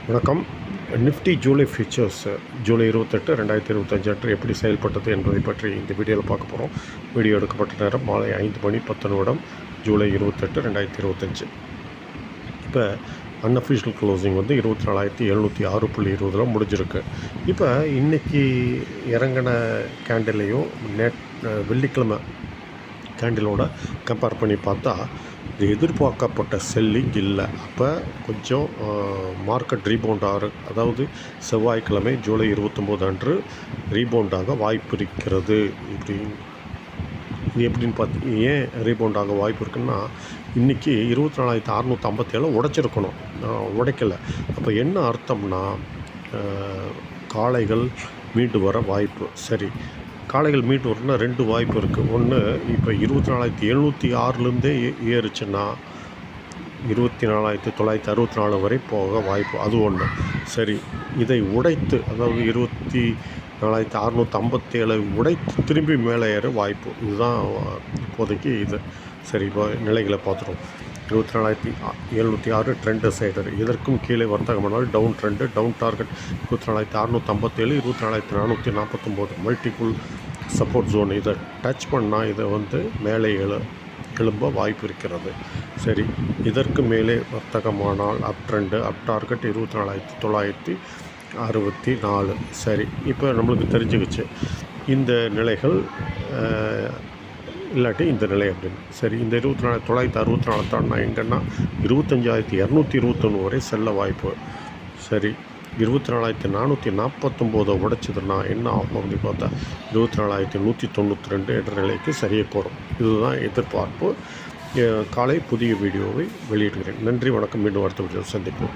வணக்கம். Nifty July features July 28 2025 அன்று எப்படி செயல்பட்டது என்பதை பற்றி இந்த வீடியோவில் பார்க்க போகிறோம். வீடியோ எடுக்கப்பட்ட நேரம் மாலை 5:10 ஜூலை 28 2025. இப்போ அன்அஃபிஷியல் க்ளோசிங் வந்து 24,706.20 முடிஞ்சிருக்கு. இப்போ இன்றைக்கி இறங்கின கேண்டிலையும் வெள்ளிக்கிழமை கேண்டிலோட கம்பேர் பண்ணி பார்த்தா இது எதிர்பார்க்கப்பட்ட செல்லிங் இல்லை. அப்போ கொஞ்சம் மார்க்கெட் ரீபவுண்ட் அதாவது செவ்வாய்க்கிழமை ஜூலை 29 அன்று ரீபவுண்டாக வாய்ப்பு இருக்கிறது. இது எப்படின்னு பார்த்து ஏன் ரீபவுண்ட் ஆக வாய்ப்பு இருக்குன்னா, இன்றைக்கி 24,657 உடைச்சிருக்கணும், உடைக்கலை. அப்போ என்ன அர்த்தம்னா, காளைகள் மீண்டு வர வாய்ப்பு. சரி, காளைகள் மீட்டு வரணும்னா ரெண்டு வாய்ப்பு இருக்குது. ஒன்று, இப்போ 24,706லேருந்தே ஏறுச்சுன்னா 24,964 வரை போக வாய்ப்பு, அது ஒன்று. சரி, இதை உடைத்து, அதாவது 24,657 உடைத்து திரும்பி மேலே ஏற வாய்ப்பு. இதுதான் இப்போதைக்கு இது. சரி, இப்போ நிலைகளை பார்த்துருவோம். 24,706 ட்ரெண்ட் சைடர், இதற்கும் கீழே வர்த்தகமானால் down trend, down target 24,657, 24,449 multiple support zone. இதை டச் பண்ணால் இதை வந்து மேலே எழும்ப வாய்ப்பு இருக்கிறது. சரி, இதற்கு மேலே வர்த்தகமானால் அப் ட்ரெண்டு, அப் டார்கெட் 24,964. சரி, இப்போ நம்மளுக்கு தெரிஞ்சுக்கிச்சு இந்த நிலைகள் இல்லாட்டி இந்த நிலை அப்படின்னு. சரி, இந்த 24,964 தாண்டினா எங்கன்னா 25,221 வரை செல்ல வாய்ப்பு. சரி, 24,449 உடைச்சதுன்னா என்ன ஆகும் அப்படின்னு பார்த்தா 24,192 என்ற நிலைக்கு சரியாக கூடும். இதுதான் எதிர்பார்ப்பு. காலை புதிய வீடியோவை வெளியிடுகிறேன். நன்றி, வணக்கம். மீண்டும் அடுத்த வீடியோவில் சந்திப்போம்.